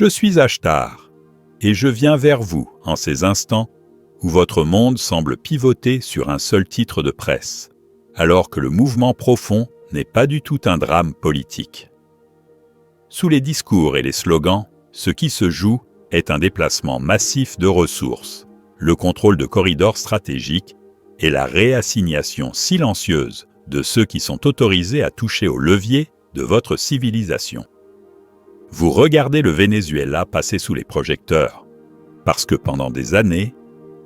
Je suis Ashtar, et je viens vers vous en ces instants où votre monde semble pivoter sur un seul titre de presse, alors que le mouvement profond n'est pas du tout un drame politique. Sous les discours et les slogans, ce qui se joue est un déplacement massif de ressources, le contrôle de corridors stratégiques et la réassignation silencieuse de ceux qui sont autorisés à toucher au levier de votre civilisation. Vous regardez le Venezuela passer sous les projecteurs, parce que pendant des années,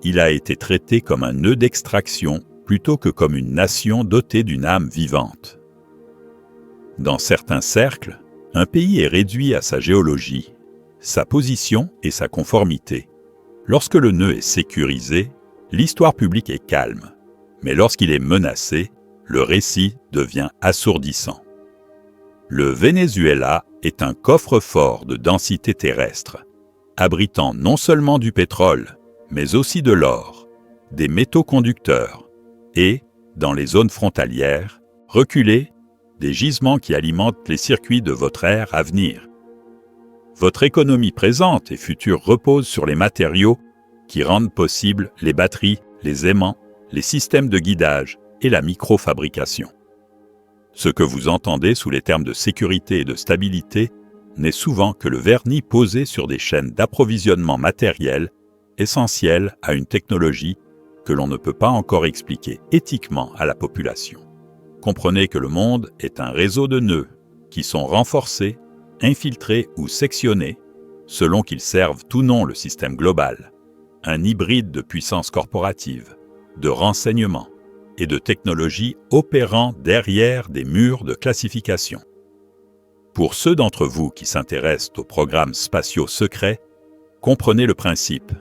il a été traité comme un nœud d'extraction plutôt que comme une nation dotée d'une âme vivante. Dans certains cercles, un pays est réduit à sa géologie, sa position et sa conformité. Lorsque le nœud est sécurisé, l'histoire publique est calme, mais lorsqu'il est menacé, le récit devient assourdissant. Le Venezuela est un coffre-fort de densité terrestre, abritant non seulement du pétrole, mais aussi de l'or, des métaux conducteurs et, dans les zones frontalières, reculées, des gisements qui alimentent les circuits de votre ère à venir. Votre économie présente et future repose sur les matériaux qui rendent possible les batteries, les aimants, les systèmes de guidage et la microfabrication. Ce que vous entendez sous les termes de sécurité et de stabilité n'est souvent que le vernis posé sur des chaînes d'approvisionnement matériel essentielles à une technologie que l'on ne peut pas encore expliquer éthiquement à la population. Comprenez que le monde est un réseau de nœuds qui sont renforcés, infiltrés ou sectionnés selon qu'ils servent ou non le système global, un hybride de puissance corporative, de renseignement et de technologie opérant derrière des murs de classification. Pour ceux d'entre vous qui s'intéressent aux programmes spatiaux secrets, comprenez le principe.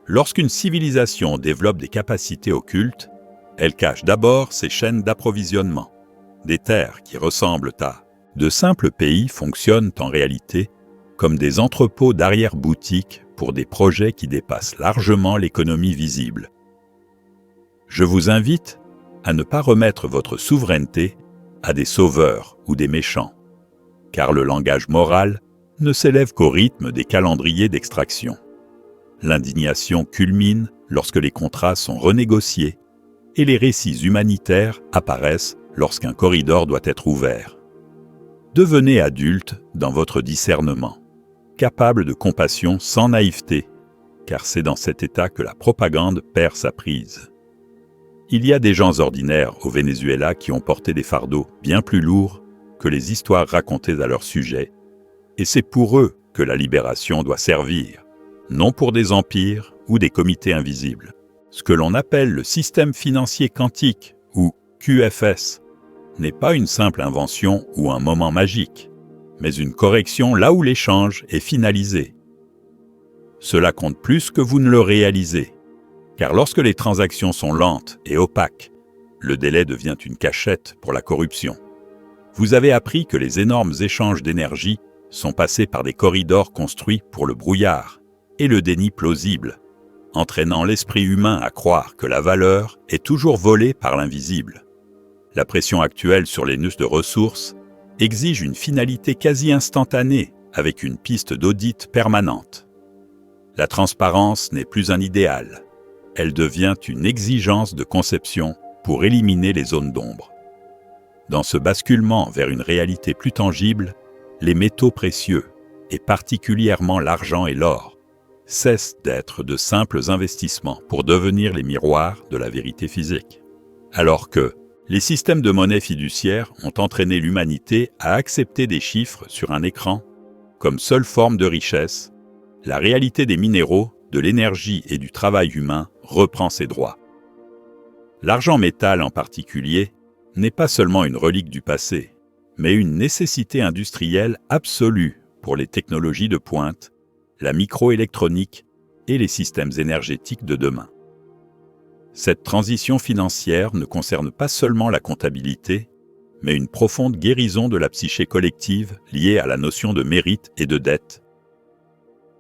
Lorsqu'une civilisation développe des capacités occultes, elle cache d'abord ses chaînes d'approvisionnement. Des terres qui ressemblent à de simples pays fonctionnent en réalité comme des entrepôts d'arrière-boutique pour des projets qui dépassent largement l'économie visible. Je vous invite à ne pas remettre votre souveraineté à des sauveurs ou des méchants, car le langage moral ne s'élève qu'au rythme des calendriers d'extraction. L'indignation culmine lorsque les contrats sont renégociés et les récits humanitaires apparaissent lorsqu'un corridor doit être ouvert. Devenez adulte dans votre discernement, capable de compassion sans naïveté, car c'est dans cet état que la propagande perd sa prise. Il y a des gens ordinaires au Venezuela qui ont porté des fardeaux bien plus lourds que les histoires racontées à leur sujet, et c'est pour eux que la libération doit servir, non pour des empires ou des comités invisibles. Ce que l'on appelle le système financier quantique, ou QFS, n'est pas une simple invention ou un moment magique, mais une correction là où l'échange est finalisé. Cela compte plus que vous ne le réalisez, car lorsque les transactions sont lentes et opaques, le délai devient une cachette pour la corruption. Vous avez appris que les énormes échanges d'énergie sont passés par des corridors construits pour le brouillard et le déni plausible, entraînant l'esprit humain à croire que la valeur est toujours volée par l'invisible. La pression actuelle sur les nœuds de ressources exige une finalité quasi instantanée avec une piste d'audit permanente. La transparence n'est plus un idéal, elle devient une exigence de conception pour éliminer les zones d'ombre. Dans ce basculement vers une réalité plus tangible, les métaux précieux, et particulièrement l'argent et l'or, cessent d'être de simples investissements pour devenir les miroirs de la vérité physique. Alors que les systèmes de monnaie fiduciaire ont entraîné l'humanité à accepter des chiffres sur un écran comme seule forme de richesse, la réalité des minéraux, de l'énergie et du travail humain reprend ses droits. L'argent métal en particulier n'est pas seulement une relique du passé, mais une nécessité industrielle absolue pour les technologies de pointe, la microélectronique et les systèmes énergétiques de demain. Cette transition financière ne concerne pas seulement la comptabilité, mais une profonde guérison de la psyché collective liée à la notion de mérite et de dette.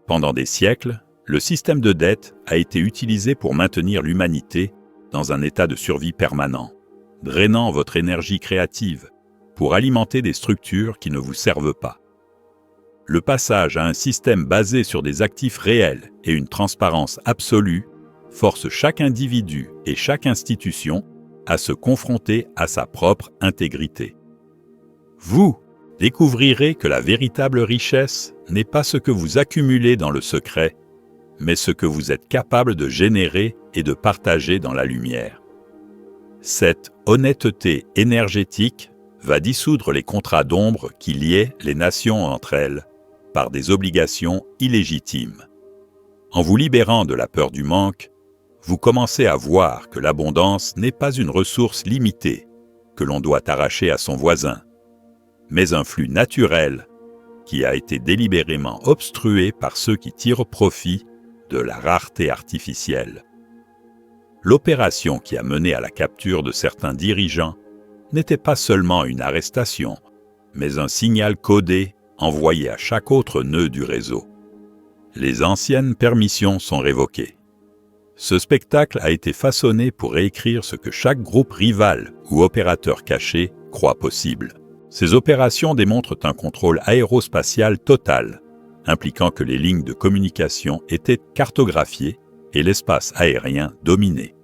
Pendant des siècles, le système de dette a été utilisé pour maintenir l'humanité dans un état de survie permanent, drainant votre énergie créative pour alimenter des structures qui ne vous servent pas. le passage à un système basé sur des actifs réels et une transparence absolue force chaque individu et chaque institution à se confronter à sa propre intégrité. Vous découvrirez que la véritable richesse n'est pas ce que vous accumulez dans le secret, mais ce que vous êtes capable de générer et de partager dans la lumière. Cette honnêteté énergétique va dissoudre les contrats d'ombre qui liaient les nations entre elles par des obligations illégitimes. En vous libérant de la peur du manque, vous commencez à voir que l'abondance n'est pas une ressource limitée que l'on doit arracher à son voisin, mais un flux naturel qui a été délibérément obstrué par ceux qui tirent profit de la rareté artificielle. L'opération qui a mené à la capture de certains dirigeants n'était pas seulement une arrestation, mais un signal codé envoyé à chaque autre nœud du réseau. Les anciennes permissions sont révoquées. Ce spectacle a été façonné pour réécrire ce que chaque groupe rival ou opérateur caché croit possible. Ces opérations démontrent un contrôle aérospatial total, impliquant que les lignes de communication étaient cartographiées et l'espace aérien dominé.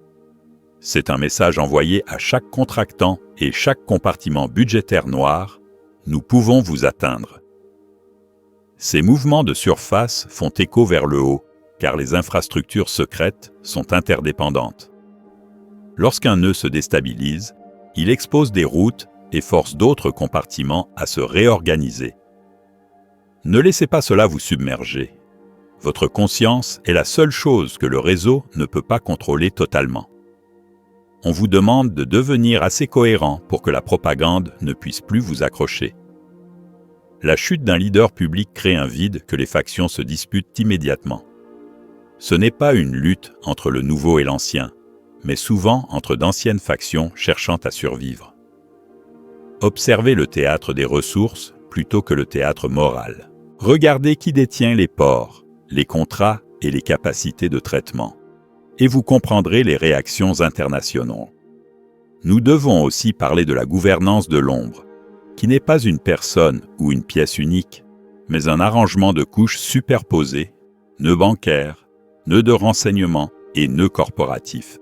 C'est un message envoyé à chaque contractant et chaque compartiment budgétaire noir « Nous pouvons vous atteindre ». Ces mouvements de surface font écho vers le haut, car les infrastructures secrètes sont interdépendantes. Lorsqu'un nœud se déstabilise, il expose des routes et force d'autres compartiments à se réorganiser. Ne laissez pas cela vous submerger. Votre conscience est la seule chose que le réseau ne peut pas contrôler totalement. On vous demande de devenir assez cohérent pour que la propagande ne puisse plus vous accrocher. La chute d'un leader public crée un vide que les factions se disputent immédiatement. Ce n'est pas une lutte entre le nouveau et l'ancien, mais souvent entre d'anciennes factions cherchant à survivre. Observez le théâtre des ressources plutôt que le théâtre moral. Regardez qui détient les ports, les contrats et les capacités de traitement, et vous comprendrez les réactions internationales. Nous devons aussi parler de la gouvernance de l'ombre, qui n'est pas une personne ou une pièce unique, mais un arrangement de couches superposées, nœuds bancaires, nœuds de renseignement et nœuds corporatifs.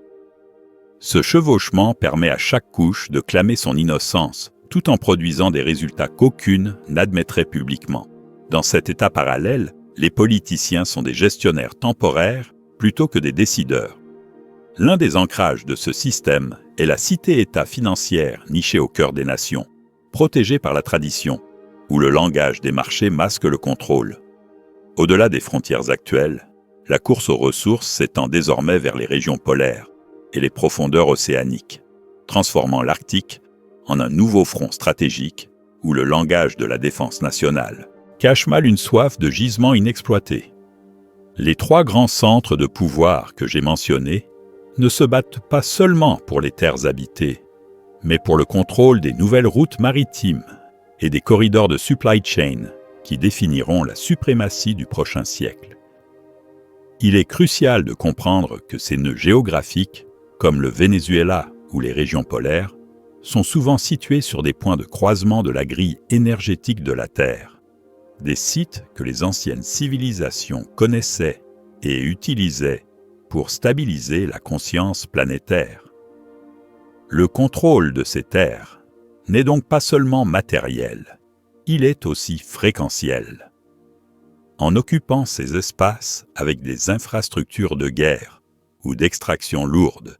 Ce chevauchement permet à chaque couche de clamer son innocence, tout en produisant des résultats qu'aucune n'admettrait publiquement. Dans cet état parallèle, les politiciens sont des gestionnaires temporaires plutôt que des décideurs. L'un des ancrages de ce système est la cité-État financière nichée au cœur des nations, protégée par la tradition, où le langage des marchés masque le contrôle. Au-delà des frontières actuelles, la course aux ressources s'étend désormais vers les régions polaires et les profondeurs océaniques, transformant l'Arctique en un nouveau front stratégique où le langage de la défense nationale cache mal une soif de gisements inexploités. Les trois grands centres de pouvoir que j'ai mentionnés ne se battent pas seulement pour les terres habitées, mais pour le contrôle des nouvelles routes maritimes et des corridors de supply chain qui définiront la suprématie du prochain siècle. Il est crucial de comprendre que ces nœuds géographiques, comme le Venezuela ou les régions polaires, sont souvent situés sur des points de croisement de la grille énergétique de la Terre, des sites que les anciennes civilisations connaissaient et utilisaient pour stabiliser la conscience planétaire. Le contrôle de ces terres n'est donc pas seulement matériel, il est aussi fréquentiel. En occupant ces espaces avec des infrastructures de guerre ou d'extraction lourde,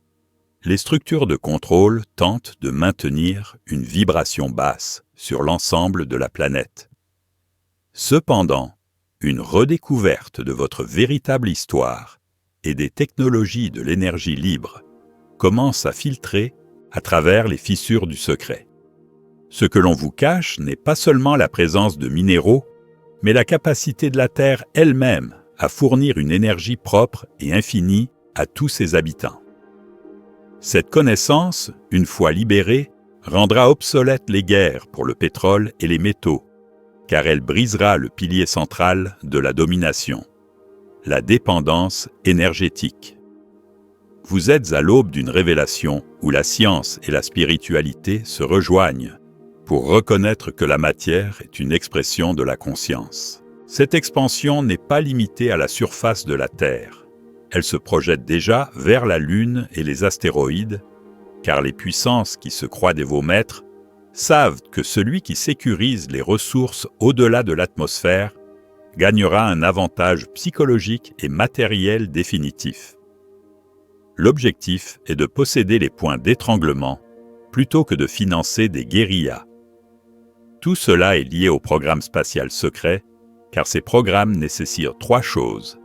les structures de contrôle tentent de maintenir une vibration basse sur l'ensemble de la planète. Cependant, une redécouverte de votre véritable histoire et des technologies de l'énergie libre commence à filtrer à travers les fissures du secret. Ce que l'on vous cache n'est pas seulement la présence de minéraux, mais la capacité de la Terre elle-même à fournir une énergie propre et infinie à tous ses habitants. Cette connaissance, une fois libérée, rendra obsolètes les guerres pour le pétrole et les métaux, car elle brisera le pilier central de la domination, la dépendance énergétique. Vous êtes à l'aube d'une révélation où la science et la spiritualité se rejoignent pour reconnaître que la matière est une expression de la conscience. Cette expansion n'est pas limitée à la surface de la Terre. Elle se projette déjà vers la Lune et les astéroïdes, car les puissances qui se croient des veaux maîtres savent que celui qui sécurise les ressources au-delà de l'atmosphère gagnera un avantage psychologique et matériel définitif. L'objectif est de posséder les points d'étranglement plutôt que de financer des guérillas. Tout cela est lié au programme spatial secret, car ces programmes nécessitent 3 choses: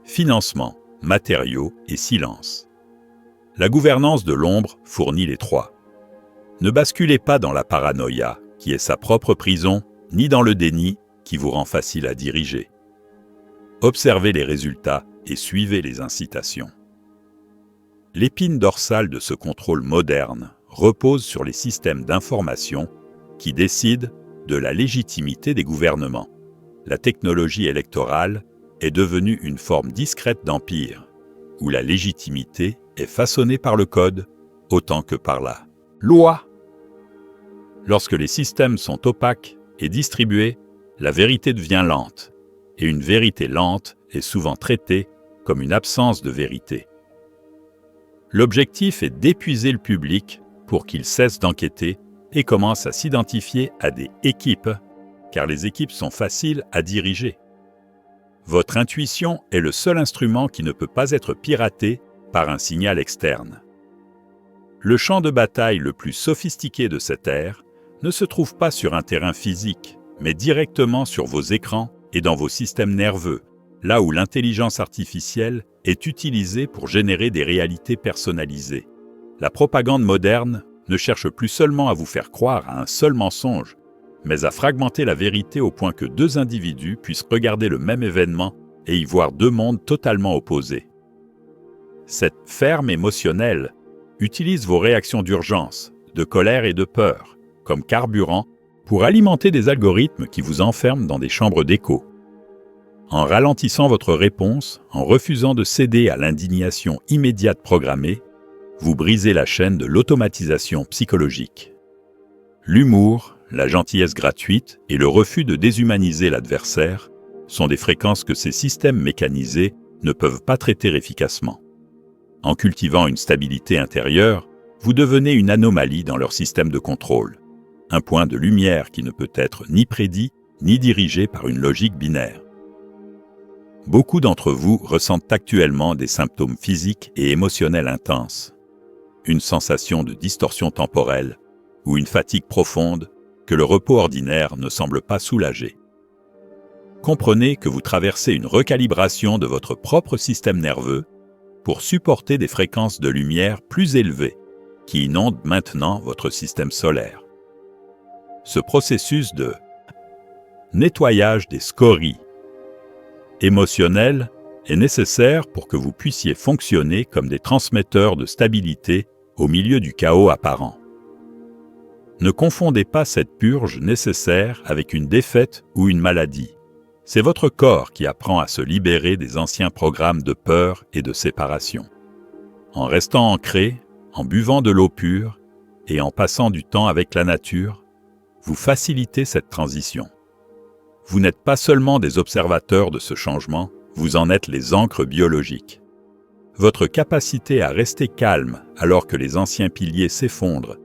financement, matériaux et silence. La gouvernance de l'ombre fournit les 3. Ne basculez pas dans la paranoïa, qui est sa propre prison, ni dans le déni, qui vous rend facile à diriger. Observez les résultats et suivez les incitations. L'épine dorsale de ce contrôle moderne repose sur les systèmes d'information qui décident de la légitimité des gouvernements. La technologie électorale est devenue une forme discrète d'empire, où la légitimité est façonnée par le code autant que par la loi. Lorsque les systèmes sont opaques et distribués, la vérité devient lente, et une vérité lente est souvent traitée comme une absence de vérité. L'objectif est d'épuiser le public pour qu'il cesse d'enquêter et commence à s'identifier à des équipes, car les équipes sont faciles à diriger. Votre intuition est le seul instrument qui ne peut pas être piraté par un signal externe. Le champ de bataille le plus sophistiqué de cette ère ne se trouve pas sur un terrain physique, mais directement sur vos écrans et dans vos systèmes nerveux, là où l'intelligence artificielle est utilisée pour générer des réalités personnalisées. La propagande moderne ne cherche plus seulement à vous faire croire à un seul mensonge, mais à fragmenter la vérité au point que 2 individus puissent regarder le même événement et y voir 2 mondes totalement opposés. Cette ferme émotionnelle utilise vos réactions d'urgence, de colère et de peur, comme carburant pour alimenter des algorithmes qui vous enferment dans des chambres d'écho. En ralentissant votre réponse, en refusant de céder à l'indignation immédiate programmée, vous brisez la chaîne de l'automatisation psychologique. L'humour, la gentillesse gratuite et le refus de déshumaniser l'adversaire sont des fréquences que ces systèmes mécanisés ne peuvent pas traiter efficacement. En cultivant une stabilité intérieure, vous devenez une anomalie dans leur système de contrôle, un point de lumière qui ne peut être ni prédit ni dirigé par une logique binaire. Beaucoup d'entre vous ressentent actuellement des symptômes physiques et émotionnels intenses, une sensation de distorsion temporelle ou une fatigue profonde que le repos ordinaire ne semble pas soulager. Comprenez que vous traversez une recalibration de votre propre système nerveux pour supporter des fréquences de lumière plus élevées qui inondent maintenant votre système solaire. Ce processus de nettoyage des scories émotionnelles est nécessaire pour que vous puissiez fonctionner comme des transmetteurs de stabilité au milieu du chaos apparent. Ne confondez pas cette purge nécessaire avec une défaite ou une maladie. C'est votre corps qui apprend à se libérer des anciens programmes de peur et de séparation. En restant ancré, en buvant de l'eau pure et en passant du temps avec la nature, vous facilitez cette transition. Vous n'êtes pas seulement des observateurs de ce changement, vous en êtes les ancres biologiques. Votre capacité à rester calme alors que les anciens piliers s'effondrent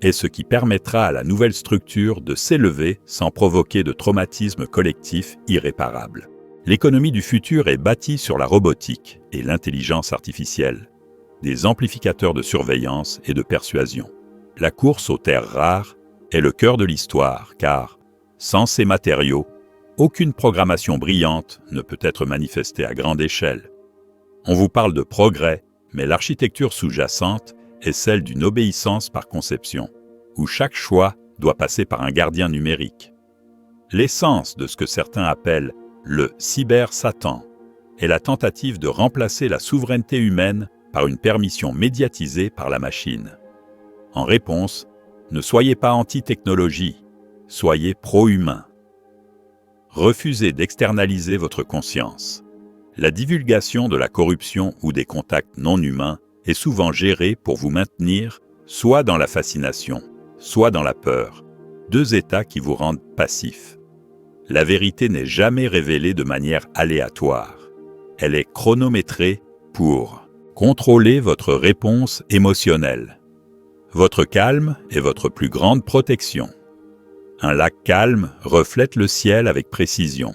est ce qui permettra à la nouvelle structure de s'élever sans provoquer de traumatisme collectif irréparable. L'économie du futur est bâtie sur la robotique et l'intelligence artificielle, des amplificateurs de surveillance et de persuasion. La course aux terres rares est le cœur de l'histoire, car, sans ces matériaux, aucune programmation brillante ne peut être manifestée à grande échelle. On vous parle de progrès, mais l'architecture sous-jacente est celle d'une obéissance par conception, où chaque choix doit passer par un gardien numérique. L'essence de ce que certains appellent le cyber-Satan est la tentative de remplacer la souveraineté humaine par une permission médiatisée par la machine. En réponse, ne soyez pas anti-technologie, soyez pro-humain. Refusez d'externaliser votre conscience. La divulgation de la corruption ou des contacts non humains est souvent gérée pour vous maintenir soit dans la fascination, soit dans la peur, 2 états qui vous rendent passifs. La vérité n'est jamais révélée de manière aléatoire. Elle est chronométrée pour contrôler votre réponse émotionnelle. Votre calme est votre plus grande protection. Un lac calme reflète le ciel avec précision,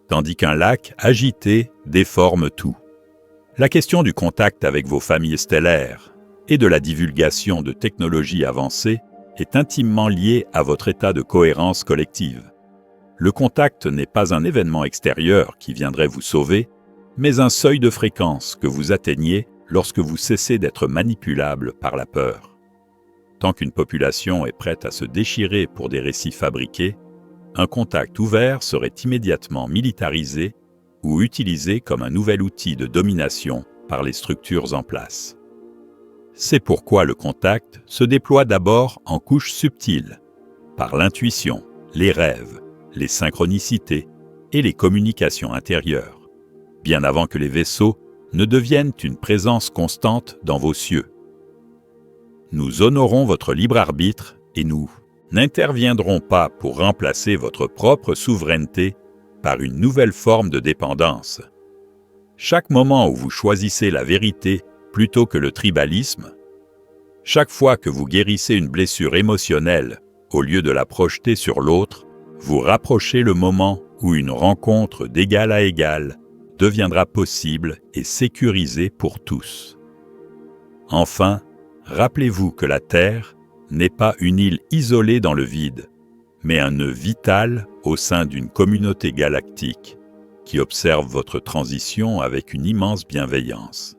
tandis qu'un lac agité déforme tout. La question du contact avec vos familles stellaires et de la divulgation de technologies avancées est intimement liée à votre état de cohérence collective. Le contact n'est pas un événement extérieur qui viendrait vous sauver, mais un seuil de fréquence que vous atteignez lorsque vous cessez d'être manipulable par la peur. Tant qu'une population est prête à se déchirer pour des récits fabriqués, un contact ouvert serait immédiatement militarisé ou utilisé comme un nouvel outil de domination par les structures en place. C'est pourquoi le contact se déploie d'abord en couches subtiles, par l'intuition, les rêves, les synchronicités et les communications intérieures, bien avant que les vaisseaux ne deviennent une présence constante dans vos cieux. Nous honorons votre libre arbitre et nous n'interviendrons pas pour remplacer votre propre souveraineté par une nouvelle forme de dépendance. Chaque moment où vous choisissez la vérité plutôt que le tribalisme, chaque fois que vous guérissez une blessure émotionnelle au lieu de la projeter sur l'autre, vous rapprochez le moment où une rencontre d'égal à égal deviendra possible et sécurisée pour tous. Enfin, rappelez-vous que la Terre n'est pas une île isolée dans le vide, mais un nœud vital au sein d'une communauté galactique qui observe votre transition avec une immense bienveillance.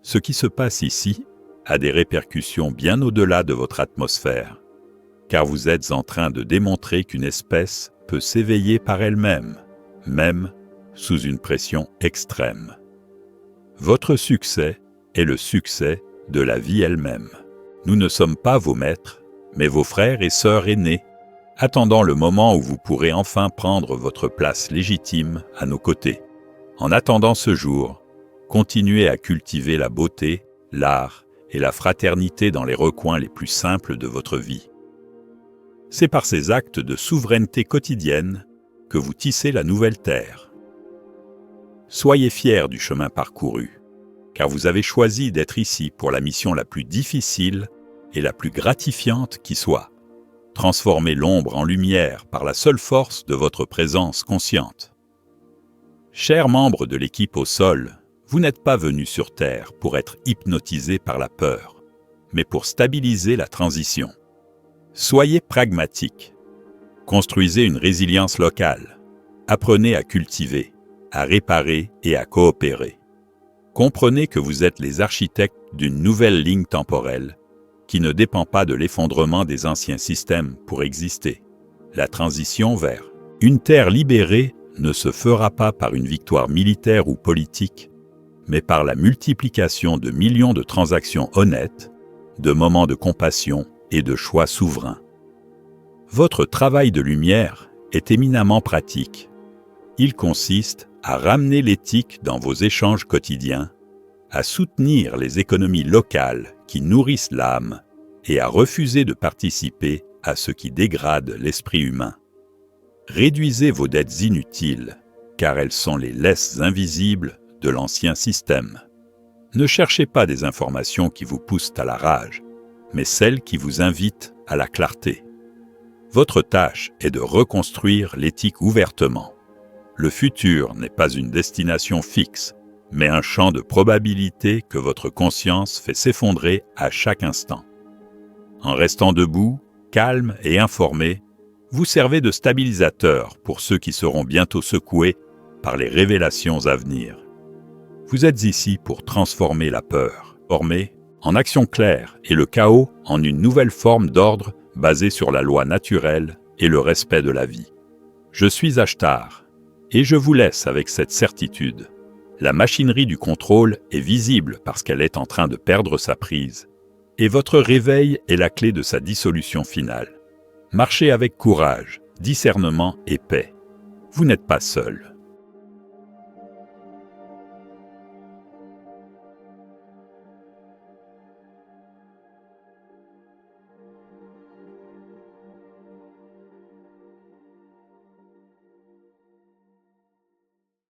Ce qui se passe ici a des répercussions bien au-delà de votre atmosphère, car vous êtes en train de démontrer qu'une espèce peut s'éveiller par elle-même, même sous une pression extrême. Votre succès est le succès de la vie elle-même. Nous ne sommes pas vos maîtres, mais vos frères et sœurs aînés, attendant le moment où vous pourrez enfin prendre votre place légitime à nos côtés. En attendant ce jour, continuez à cultiver la beauté, l'art et la fraternité dans les recoins les plus simples de votre vie. C'est par ces actes de souveraineté quotidienne que vous tissez la nouvelle Terre. Soyez fiers du chemin parcouru, car vous avez choisi d'être ici pour la mission la plus difficile et la plus gratifiante qui soit. Transformer l'ombre en lumière par la seule force de votre présence consciente. Chers membres de l'équipe au sol, vous n'êtes pas venus sur Terre pour être hypnotisés par la peur, mais pour stabiliser la transition. Soyez pragmatiques. Construisez une résilience locale. Apprenez à cultiver, à réparer et à coopérer. Comprenez que vous êtes les architectes d'une nouvelle ligne temporelle qui ne dépend pas de l'effondrement des anciens systèmes pour exister. La transition vers une Terre libérée ne se fera pas par une victoire militaire ou politique, mais par la multiplication de millions de transactions honnêtes, de moments de compassion et de choix souverains. Votre travail de lumière est éminemment pratique. Il consiste à ramener l'éthique dans vos échanges quotidiens, à soutenir les économies locales qui nourrissent l'âme et à refuser de participer à ce qui dégrade l'esprit humain. Réduisez vos dettes inutiles, car elles sont les laisses invisibles de l'ancien système. Ne cherchez pas des informations qui vous poussent à la rage, mais celles qui vous invitent à la clarté. Votre tâche est de reconstruire l'éthique ouvertement. Le futur n'est pas une destination fixe, mais un champ de probabilités que votre conscience fait s'effondrer à chaque instant. En restant debout, calme et informé, vous servez de stabilisateur pour ceux qui seront bientôt secoués par les révélations à venir. Vous êtes ici pour transformer la peur, former en action claire et le chaos en une nouvelle forme d'ordre basée sur la loi naturelle et le respect de la vie. Je suis Ashtar, et je vous laisse avec cette certitude. La machinerie du contrôle est visible parce qu'elle est en train de perdre sa prise, et votre réveil est la clé de sa dissolution finale. Marchez avec courage, discernement et paix. Vous n'êtes pas seul.